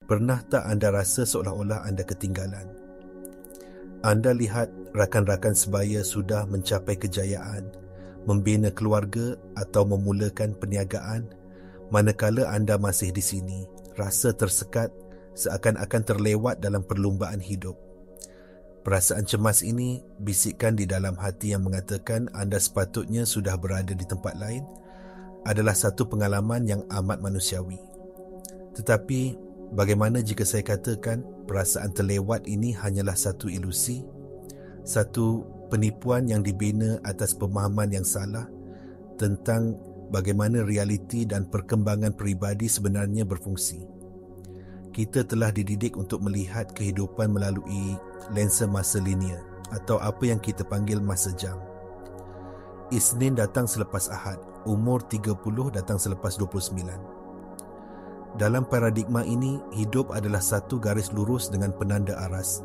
Pernah tak anda rasa seolah-olah anda ketinggalan? Anda lihat rakan-rakan sebaya sudah mencapai kejayaan, membina keluarga atau memulakan perniagaan, manakala anda masih di sini, rasa tersekat, seakan-akan terlewat dalam perlumbaan hidup. Perasaan cemas ini bisikkan di dalam hati yang mengatakan anda sepatutnya sudah berada di tempat lain adalah satu pengalaman yang amat manusiawi. Tetapi, bagaimana jika saya katakan perasaan terlewat ini hanyalah satu ilusi, satu penipuan yang dibina atas pemahaman yang salah tentang bagaimana realiti dan perkembangan peribadi sebenarnya berfungsi. Kita telah dididik untuk melihat kehidupan melalui lensa masa linear atau apa yang kita panggil masa jam. Isnin datang selepas Ahad, umur 30 datang selepas 29. Dalam paradigma ini, hidup adalah satu garis lurus dengan penanda aras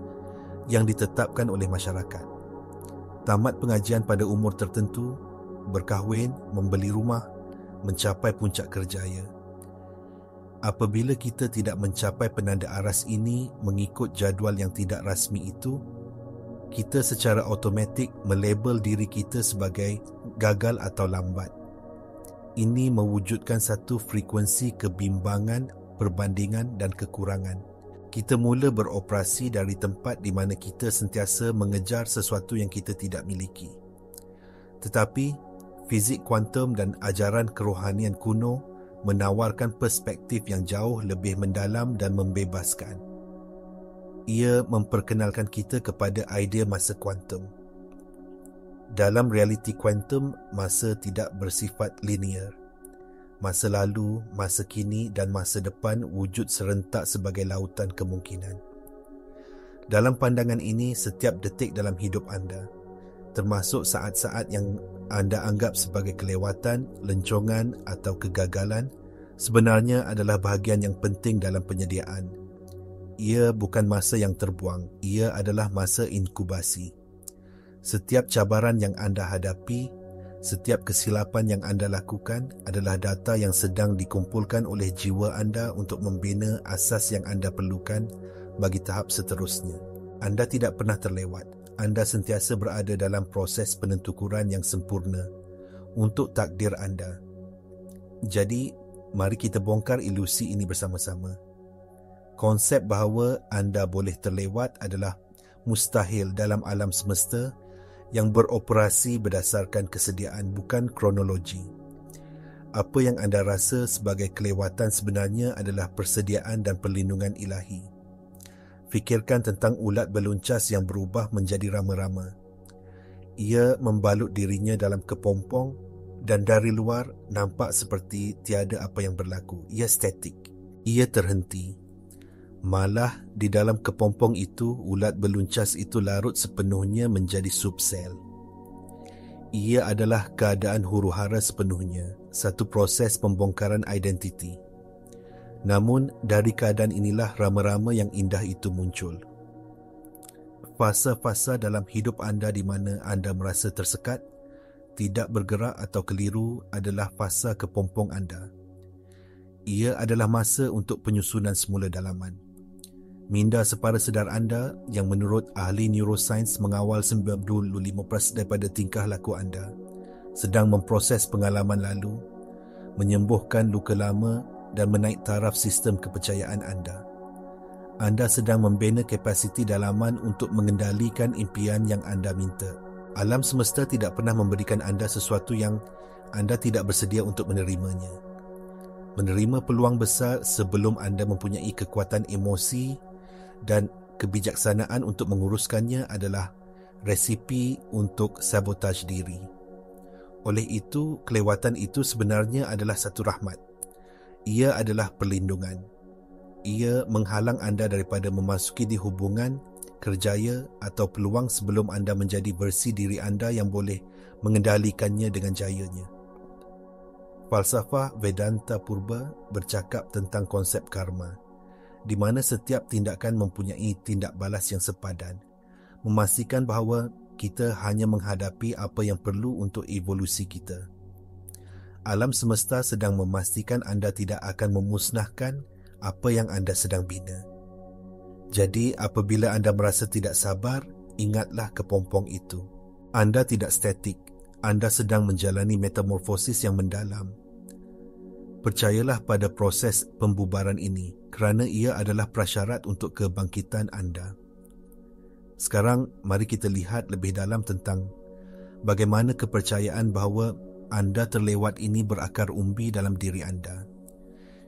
yang ditetapkan oleh masyarakat. Tamat pengajian pada umur tertentu, berkahwin, membeli rumah, mencapai puncak kerjaya. Apabila kita tidak mencapai penanda aras ini mengikut jadual yang tidak rasmi itu, kita secara automatik melabel diri kita sebagai gagal atau lambat. Ini mewujudkan satu frekuensi kebimbangan, perbandingan dan kekurangan. Kita mula beroperasi dari tempat di mana kita sentiasa mengejar sesuatu yang kita tidak miliki. Tetapi, fizik kuantum dan ajaran kerohanian kuno menawarkan perspektif yang jauh lebih mendalam dan membebaskan. Ia memperkenalkan kita kepada idea masa kuantum. Dalam realiti kuantum, masa tidak bersifat linear. Masa lalu, masa kini dan masa depan wujud serentak sebagai lautan kemungkinan. Dalam pandangan ini, setiap detik dalam hidup anda, termasuk saat-saat yang anda anggap sebagai kelewatan, lencongan atau kegagalan, sebenarnya adalah bahagian yang penting dalam penyediaan. Ia bukan masa yang terbuang, ia adalah masa inkubasi. Setiap cabaran yang anda hadapi, setiap kesilapan yang anda lakukan adalah data yang sedang dikumpulkan oleh jiwa anda untuk membina asas yang anda perlukan bagi tahap seterusnya. Anda tidak pernah terlewat. Anda sentiasa berada dalam proses penentukuran yang sempurna untuk takdir anda. Jadi, mari kita bongkar ilusi ini bersama-sama. Konsep bahawa anda boleh terlewat adalah mustahil dalam alam semesta yang beroperasi berdasarkan kesediaan, bukan kronologi. Apa yang anda rasa sebagai kelewatan sebenarnya adalah persediaan dan perlindungan ilahi. Fikirkan tentang ulat beluncas yang berubah menjadi rama-rama. Ia membalut dirinya dalam kepompong dan dari luar nampak seperti tiada apa yang berlaku. Ia statik. Ia terhenti. Malah di dalam kepompong itu, ulat beluncas itu larut sepenuhnya menjadi subsel. Ia adalah keadaan huru-hara sepenuhnya, satu proses pembongkaran identiti. Namun, dari keadaan inilah rama-rama yang indah itu muncul. Fasa-fasa dalam hidup anda di mana anda merasa tersekat, tidak bergerak atau keliru adalah fasa kepompong anda. Ia adalah masa untuk penyusunan semula dalaman. Minda separa sedar anda yang menurut ahli neuroscience mengawal 95% daripada tingkah laku anda, sedang memproses pengalaman lalu, menyembuhkan luka lama dan menaik taraf sistem kepercayaan anda. Anda sedang membina kapasiti dalaman untuk mengendalikan impian yang anda minta. Alam semesta tidak pernah memberikan anda sesuatu yang anda tidak bersedia untuk menerimanya. Menerima peluang besar sebelum anda mempunyai kekuatan emosi dan kebijaksanaan untuk menguruskannya adalah resipi untuk sabotaj diri. Oleh itu, kelewatan itu sebenarnya adalah satu rahmat. Ia adalah perlindungan. Ia menghalang anda daripada memasuki di hubungan, kerjaya atau peluang sebelum anda menjadi versi diri anda yang boleh mengendalikannya dengan jayanya. Falsafah Vedanta Purba bercakap tentang konsep karma, di mana setiap tindakan mempunyai tindak balas yang sepadan, memastikan bahawa kita hanya menghadapi apa yang perlu untuk evolusi kita. Alam semesta sedang memastikan anda tidak akan memusnahkan apa yang anda sedang bina. Jadi, apabila anda merasa tidak sabar, ingatlah kepompong itu. Anda tidak statik. Anda sedang menjalani metamorfosis yang mendalam. Percayalah pada proses pembubaran ini kerana ia adalah prasyarat untuk kebangkitan anda. Sekarang, mari kita lihat lebih dalam tentang bagaimana kepercayaan bahawa anda terlewat ini berakar umbi dalam diri anda.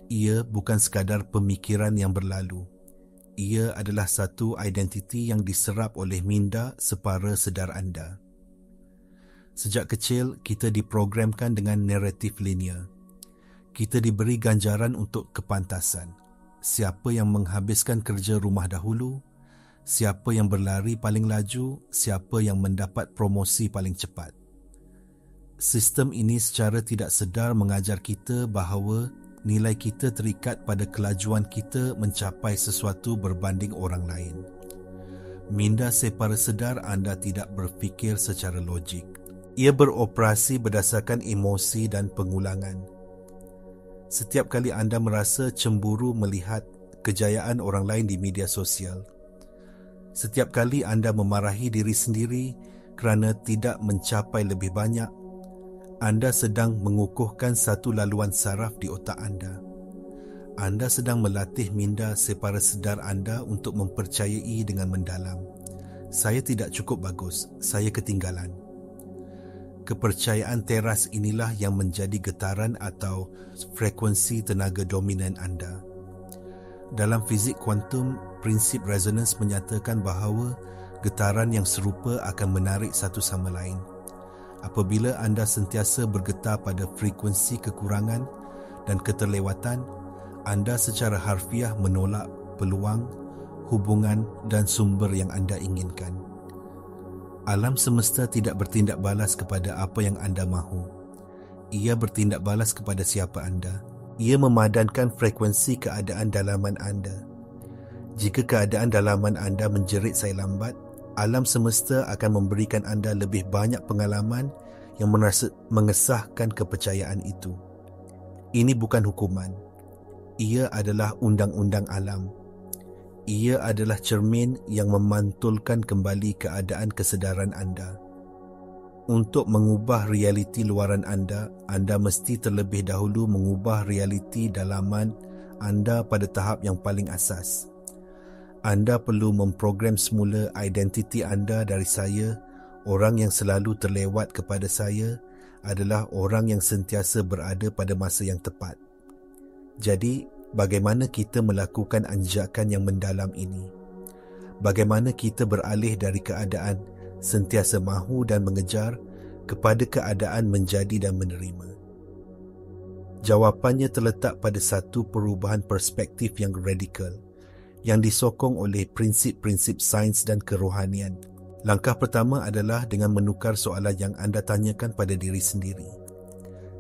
Ia bukan sekadar pemikiran yang berlalu. Ia adalah satu identiti yang diserap oleh minda separa sedar anda. Sejak kecil, kita diprogramkan dengan naratif linear. Kita diberi ganjaran untuk kepantasan. Siapa yang menghabiskan kerja rumah dahulu, siapa yang berlari paling laju, siapa yang mendapat promosi paling cepat. Sistem ini secara tidak sedar mengajar kita bahawa nilai kita terikat pada kelajuan kita mencapai sesuatu berbanding orang lain. Minda separa sedar anda tidak berfikir secara logik. Ia beroperasi berdasarkan emosi dan pengulangan. Setiap kali anda merasa cemburu melihat kejayaan orang lain di media sosial, setiap kali anda memarahi diri sendiri kerana tidak mencapai lebih banyak, anda sedang mengukuhkan satu laluan saraf di otak anda. Anda sedang melatih minda separa sedar anda untuk mempercayai dengan mendalam, saya tidak cukup bagus, saya ketinggalan. Kepercayaan teras inilah yang menjadi getaran atau frekuensi tenaga dominan anda. Dalam fizik kuantum, prinsip resonans menyatakan bahawa getaran yang serupa akan menarik satu sama lain. Apabila anda sentiasa bergetar pada frekuensi kekurangan dan keterlewatan, anda secara harfiah menolak peluang, hubungan dan sumber yang anda inginkan. Alam semesta tidak bertindak balas kepada apa yang anda mahu. Ia bertindak balas kepada siapa anda. Ia memadankan frekuensi keadaan dalaman anda. Jika keadaan dalaman anda menjerit saya lambat, alam semesta akan memberikan anda lebih banyak pengalaman yang mengesahkan kepercayaan itu. Ini bukan hukuman. Ia adalah undang-undang alam. Ia adalah cermin yang memantulkan kembali keadaan kesedaran anda. Untuk mengubah realiti luaran anda mesti terlebih dahulu mengubah realiti dalaman anda pada tahap yang paling asas. Anda perlu memprogram semula identiti anda dari saya, orang yang selalu terlewat, kepada saya adalah orang yang sentiasa berada pada masa yang tepat. Jadi, bagaimana kita melakukan anjakan yang mendalam ini? Bagaimana kita beralih dari keadaan sentiasa mahu dan mengejar kepada keadaan menjadi dan menerima? Jawapannya terletak pada satu perubahan perspektif yang radikal, yang disokong oleh prinsip-prinsip sains dan kerohanian. Langkah pertama adalah dengan menukar soalan yang anda tanyakan pada diri sendiri.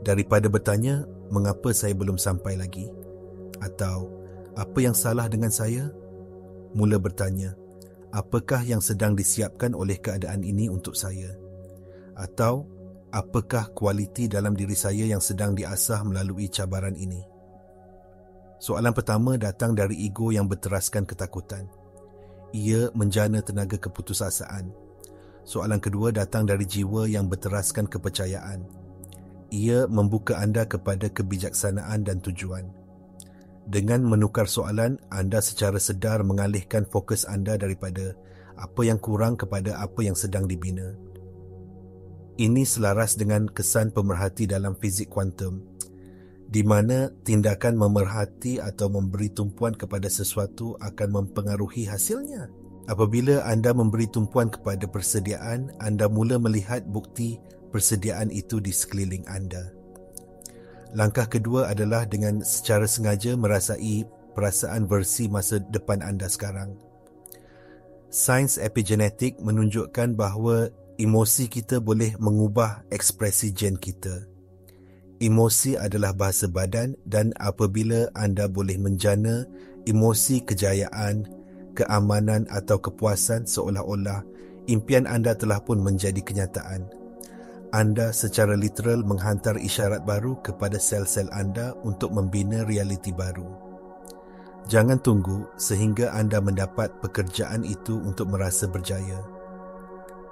Daripada bertanya, mengapa saya belum sampai lagi? Atau, apa yang salah dengan saya? Mula bertanya, apakah yang sedang disiapkan oleh keadaan ini untuk saya? Atau, apakah kualiti dalam diri saya yang sedang diasah melalui cabaran ini? Soalan pertama datang dari ego yang berteraskan ketakutan. Ia menjana tenaga keputusasaan. Soalan kedua datang dari jiwa yang berteraskan kepercayaan. Ia membuka anda kepada kebijaksanaan dan tujuan. Dengan menukar soalan, anda secara sedar mengalihkan fokus anda daripada apa yang kurang kepada apa yang sedang dibina. Ini selaras dengan kesan pemerhati dalam fizik kuantum, di mana tindakan memerhati atau memberi tumpuan kepada sesuatu akan mempengaruhi hasilnya. Apabila anda memberi tumpuan kepada persediaan, anda mula melihat bukti persediaan itu di sekeliling anda. Langkah kedua adalah dengan secara sengaja merasai perasaan versi masa depan anda sekarang. Sains epigenetik menunjukkan bahawa emosi kita boleh mengubah ekspresi gen kita. Emosi adalah bahasa badan, dan apabila anda boleh menjana emosi kejayaan, keamanan atau kepuasan, seolah-olah impian anda telah pun menjadi kenyataan. Anda secara literal menghantar isyarat baru kepada sel-sel anda untuk membina realiti baru. Jangan tunggu sehingga anda mendapat pekerjaan itu untuk merasa berjaya.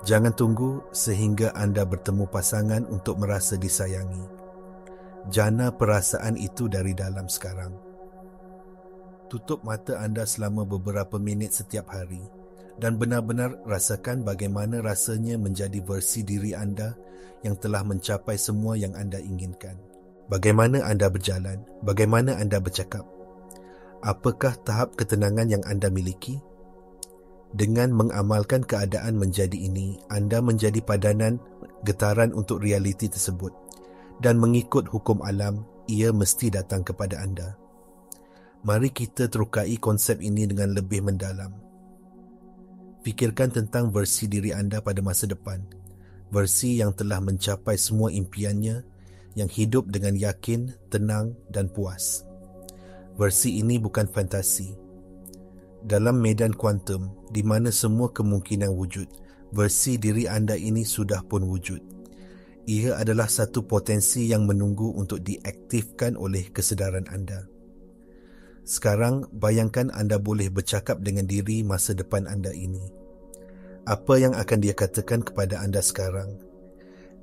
Jangan tunggu sehingga anda bertemu pasangan untuk merasa disayangi. Jana perasaan itu dari dalam sekarang. Tutup mata anda selama beberapa minit setiap hari dan benar-benar rasakan bagaimana rasanya menjadi versi diri anda yang telah mencapai semua yang anda inginkan. Bagaimana anda berjalan? Bagaimana anda bercakap? Apakah tahap ketenangan yang anda miliki? Dengan mengamalkan keadaan menjadi ini, anda menjadi padanan getaran untuk realiti tersebut dan mengikut hukum alam, ia mesti datang kepada anda. Mari kita terukai konsep ini dengan lebih mendalam. Fikirkan tentang versi diri anda pada masa depan, versi yang telah mencapai semua impiannya, yang hidup dengan yakin, tenang dan puas. Versi ini bukan fantasi. Dalam medan kuantum, di mana semua kemungkinan wujud, versi diri anda ini sudah pun wujud. Ia adalah satu potensi yang menunggu untuk diaktifkan oleh kesedaran anda. Sekarang, bayangkan anda boleh bercakap dengan diri masa depan anda ini. Apa yang akan dia katakan kepada anda sekarang?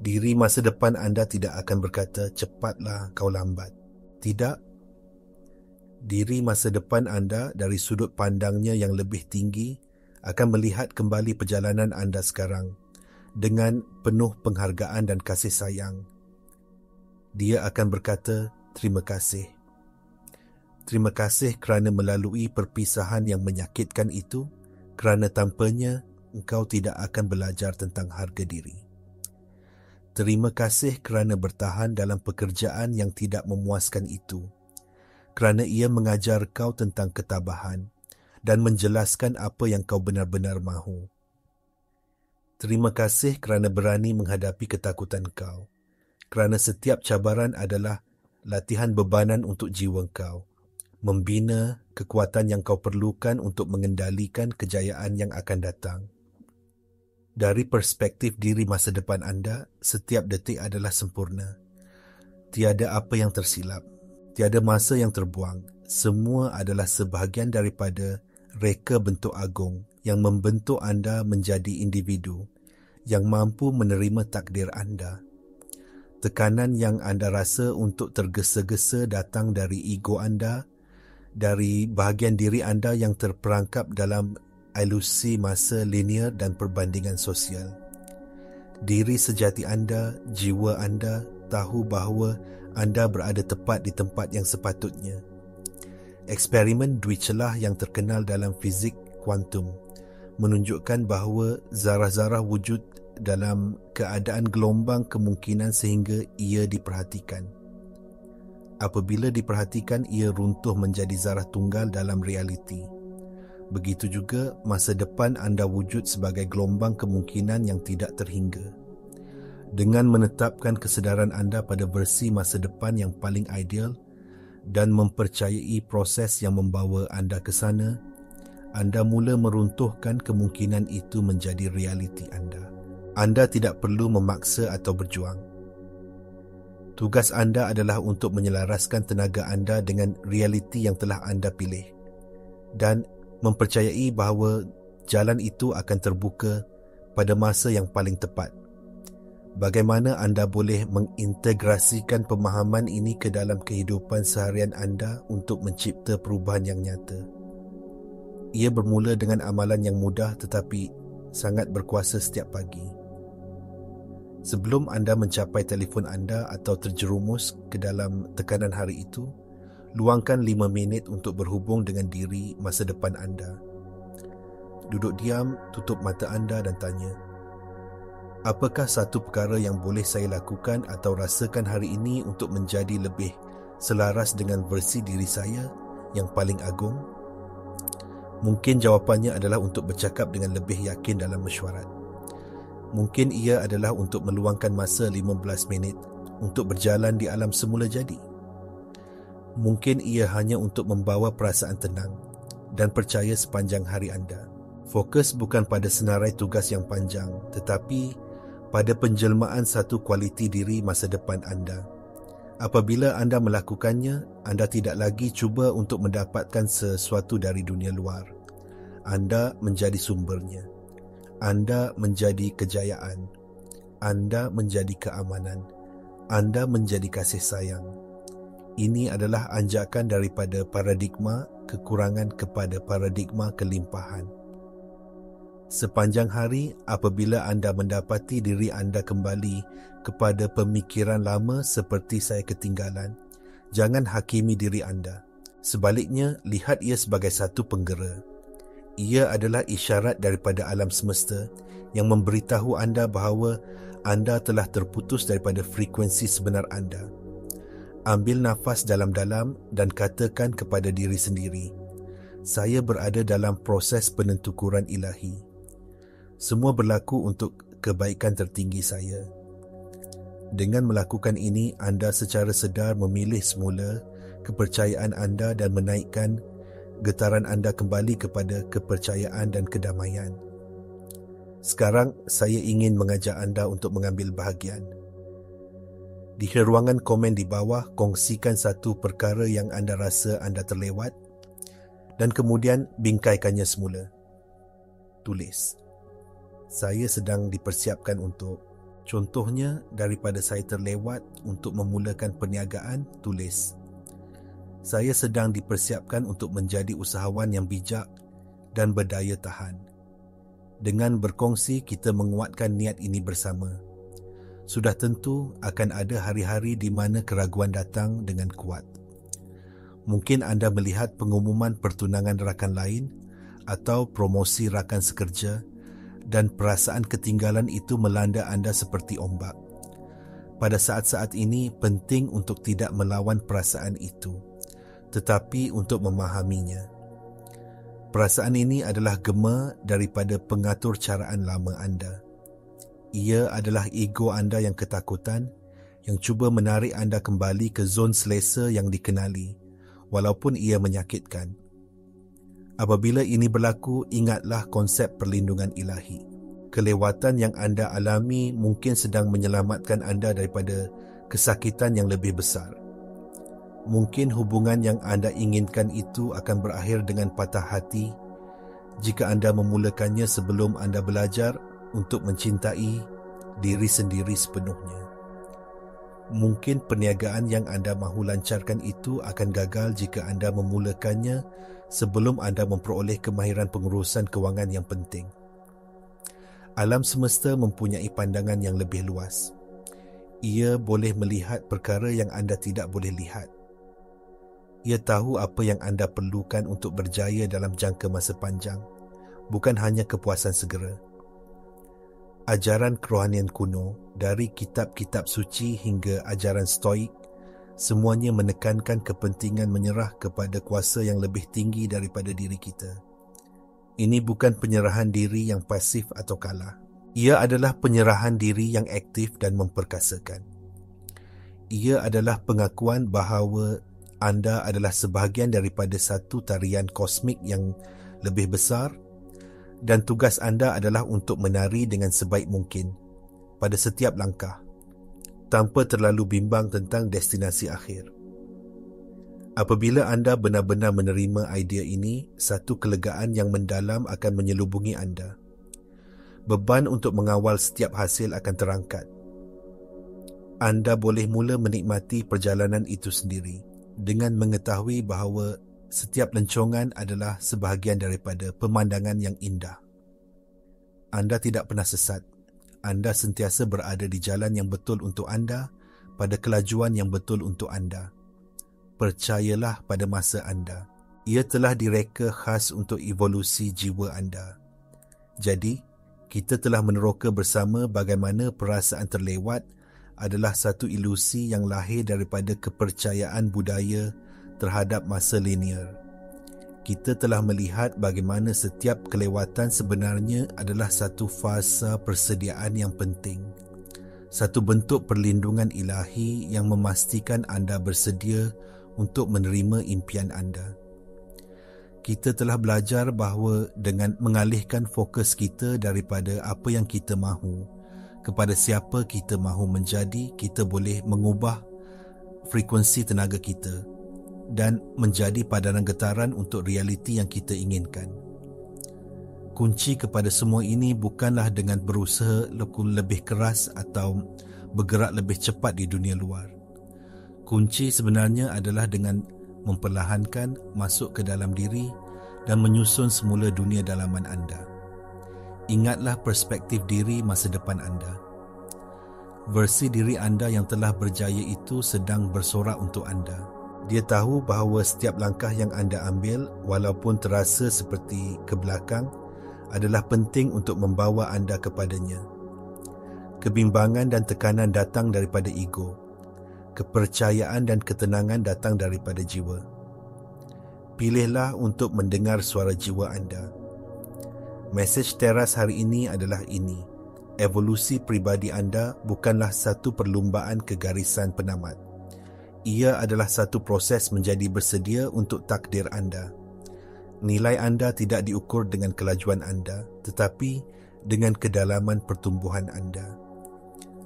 Diri masa depan anda tidak akan berkata, cepatlah kau lambat. Tidak. Diri masa depan anda dari sudut pandangnya yang lebih tinggi akan melihat kembali perjalanan anda sekarang dengan penuh penghargaan dan kasih sayang. Dia akan berkata, terima kasih. Terima kasih kerana melalui perpisahan yang menyakitkan itu, kerana tanpanya engkau tidak akan belajar tentang harga diri. Terima kasih kerana bertahan dalam pekerjaan yang tidak memuaskan itu, kerana ia mengajar kau tentang ketabahan dan menjelaskan apa yang kau benar-benar mahu. Terima kasih kerana berani menghadapi ketakutan kau, kerana setiap cabaran adalah latihan bebanan untuk jiwa kau, membina kekuatan yang kau perlukan untuk mengendalikan kejayaan yang akan datang. Dari perspektif diri masa depan anda, setiap detik adalah sempurna. Tiada apa yang tersilap, tiada masa yang terbuang. Semua adalah sebahagian daripada reka bentuk agung yang membentuk anda menjadi individu yang mampu menerima takdir anda. Tekanan yang anda rasa untuk tergesa-gesa datang dari ego anda, dari bahagian diri anda yang terperangkap dalam ilusi masa linear dan perbandingan sosial. Diri sejati anda, jiwa anda, tahu bahawa anda berada tepat di tempat yang sepatutnya. Eksperimen Dirichlet yang terkenal dalam fizik kuantum menunjukkan bahawa zarah-zarah wujud dalam keadaan gelombang kemungkinan sehingga ia diperhatikan. Apabila diperhatikan, ia runtuh menjadi zarah tunggal dalam realiti. Begitu juga masa depan anda wujud sebagai gelombang kemungkinan yang tidak terhingga. Dengan menetapkan kesedaran anda pada versi masa depan yang paling ideal dan mempercayai proses yang membawa anda ke sana, anda mula meruntuhkan kemungkinan itu menjadi realiti anda. Anda tidak perlu memaksa atau berjuang. Tugas anda adalah untuk menyelaraskan tenaga anda dengan realiti yang telah anda pilih dan mempercayai bahawa jalan itu akan terbuka pada masa yang paling tepat. Bagaimana anda boleh mengintegrasikan pemahaman ini ke dalam kehidupan seharian anda untuk mencipta perubahan yang nyata? Ia bermula dengan amalan yang mudah tetapi sangat berkuasa setiap pagi. Sebelum anda mencapai telefon anda atau terjerumus ke dalam tekanan hari itu, luangkan 5 minit untuk berhubung dengan diri masa depan anda. Duduk diam, tutup mata anda dan tanya, apakah satu perkara yang boleh saya lakukan atau rasakan hari ini untuk menjadi lebih selaras dengan versi diri saya yang paling agung? Mungkin jawapannya adalah untuk bercakap dengan lebih yakin dalam mesyuarat. Mungkin ia adalah untuk meluangkan masa 15 minit untuk berjalan di alam semula jadi. Mungkin ia hanya untuk membawa perasaan tenang dan percaya sepanjang hari anda. Fokus bukan pada senarai tugas yang panjang, tetapi pada penjelmaan satu kualiti diri masa depan anda. Apabila anda melakukannya, anda tidak lagi cuba untuk mendapatkan sesuatu dari dunia luar. Anda menjadi sumbernya. Anda menjadi kejayaan. Anda menjadi keamanan. Anda menjadi kasih sayang. Ini adalah anjakan daripada paradigma kekurangan kepada paradigma kelimpahan. Sepanjang hari, apabila anda mendapati diri anda kembali kepada pemikiran lama seperti saya ketinggalan, jangan hakimi diri anda. Sebaliknya, lihat ia sebagai satu penggera. Ia adalah isyarat daripada alam semesta yang memberitahu anda bahawa anda telah terputus daripada frekuensi sebenar anda. Ambil nafas dalam-dalam dan katakan kepada diri sendiri, saya berada dalam proses penentukuran ilahi. Semua berlaku untuk kebaikan tertinggi saya. Dengan melakukan ini, anda secara sedar memilih semula kepercayaan anda dan menaikkan getaran anda kembali kepada kepercayaan dan kedamaian. Sekarang, saya ingin mengajak anda untuk mengambil bahagian. Di ruangan komen di bawah, kongsikan satu perkara yang anda rasa anda terlewat dan kemudian bingkaikannya semula. Tulis, saya sedang dipersiapkan untuk, contohnya daripada saya terlewat untuk memulakan perniagaan, tulis, saya sedang dipersiapkan untuk menjadi usahawan yang bijak dan berdaya tahan. Dengan berkongsi, kita menguatkan niat ini bersama. Sudah tentu akan ada hari-hari di mana keraguan datang dengan kuat. Mungkin anda melihat pengumuman pertunangan rakan lain atau promosi rakan sekerja dan perasaan ketinggalan itu melanda anda seperti ombak. Pada saat-saat ini penting untuk tidak melawan perasaan itu, tetapi untuk memahaminya. Perasaan ini adalah gema daripada pengatur caraan lama anda. Ia adalah ego anda yang ketakutan, yang cuba menarik anda kembali ke zon selesa yang dikenali, walaupun ia menyakitkan. Apabila ini berlaku, ingatlah konsep perlindungan ilahi. Kelewatan yang anda alami mungkin sedang menyelamatkan anda daripada kesakitan yang lebih besar. Mungkin hubungan yang anda inginkan itu akan berakhir dengan patah hati jika anda memulakannya sebelum anda belajar untuk mencintai diri sendiri sepenuhnya. Mungkin perniagaan yang anda mahu lancarkan itu akan gagal jika anda memulakannya sebelum anda memperoleh kemahiran pengurusan kewangan yang penting. Alam semesta mempunyai pandangan yang lebih luas. Ia boleh melihat perkara yang anda tidak boleh lihat. Ia tahu apa yang anda perlukan untuk berjaya dalam jangka masa panjang, bukan hanya kepuasan segera. Ajaran kerohanian kuno, dari kitab-kitab suci hingga ajaran stoik, semuanya menekankan kepentingan menyerah kepada kuasa yang lebih tinggi daripada diri kita. Ini bukan penyerahan diri yang pasif atau kalah. Ia adalah penyerahan diri yang aktif dan memperkasakan. Ia adalah pengakuan bahawa anda adalah sebahagian daripada satu tarian kosmik yang lebih besar dan tugas anda adalah untuk menari dengan sebaik mungkin pada setiap langkah, tanpa terlalu bimbang tentang destinasi akhir. Apabila anda benar-benar menerima idea ini, satu kelegaan yang mendalam akan menyelubungi anda. Beban untuk mengawal setiap hasil akan terangkat. Anda boleh mula menikmati perjalanan itu sendiri dengan mengetahui bahawa setiap lencongan adalah sebahagian daripada pemandangan yang indah. Anda tidak pernah sesat. Anda sentiasa berada di jalan yang betul untuk anda, pada kelajuan yang betul untuk anda. Percayalah pada masa anda. Ia telah direka khas untuk evolusi jiwa anda. Jadi, kita telah meneroka bersama bagaimana perasaan terlewat adalah satu ilusi yang lahir daripada kepercayaan budaya terhadap masa linear. Kita telah melihat bagaimana setiap kelewatan sebenarnya adalah satu fasa persediaan yang penting, satu bentuk perlindungan ilahi yang memastikan anda bersedia untuk menerima impian anda. Kita telah belajar bahawa dengan mengalihkan fokus kita daripada apa yang kita mahu kepada siapa kita mahu menjadi, kita boleh mengubah frekuensi tenaga kita dan menjadi padanan getaran untuk realiti yang kita inginkan. Kunci kepada semua ini bukanlah dengan berusaha lebih keras atau bergerak lebih cepat di dunia luar. Kunci sebenarnya adalah dengan memperlahankan masuk ke dalam diri dan menyusun semula dunia dalaman anda. Ingatlah perspektif diri masa depan anda. Versi diri anda yang telah berjaya itu sedang bersorak untuk anda. Dia tahu bahawa setiap langkah yang anda ambil, walaupun terasa seperti ke belakang, adalah penting untuk membawa anda kepadanya. Kebimbangan dan tekanan datang daripada ego. Kepercayaan dan ketenangan datang daripada jiwa. Pilihlah untuk mendengar suara jiwa anda. Mesej teras hari ini adalah ini. Evolusi pribadi anda bukanlah satu perlumbaan kegarisan penamat. Ia adalah satu proses menjadi bersedia untuk takdir anda. Nilai anda tidak diukur dengan kelajuan anda, tetapi dengan kedalaman pertumbuhan anda.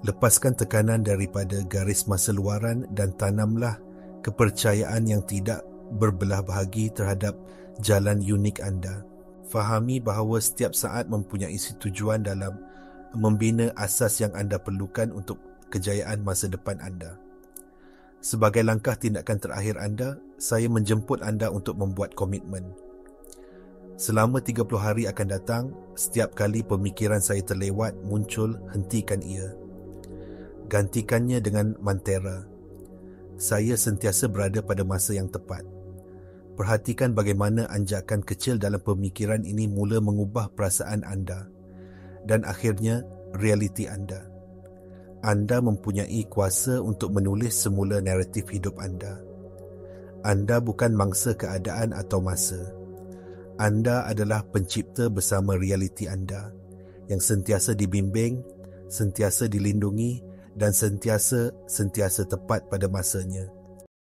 Lepaskan tekanan daripada garis masa luaran dan tanamlah kepercayaan yang tidak berbelah bahagi terhadap jalan unik anda. Fahami bahawa setiap saat mempunyai tujuan dalam membina asas yang anda perlukan untuk kejayaan masa depan anda. Sebagai langkah tindakan terakhir anda, saya menjemput anda untuk membuat komitmen. Selama 30 hari akan datang, setiap kali pemikiran saya terlewat muncul, hentikan ia. Gantikannya dengan mantera. Saya sentiasa berada pada masa yang tepat. Perhatikan bagaimana anjakan kecil dalam pemikiran ini mula mengubah perasaan anda dan akhirnya realiti anda. Anda mempunyai kuasa untuk menulis semula naratif hidup anda. Anda bukan mangsa keadaan atau masa. Anda adalah pencipta bersama realiti anda yang sentiasa dibimbing, sentiasa dilindungi dan sentiasa tepat pada masanya.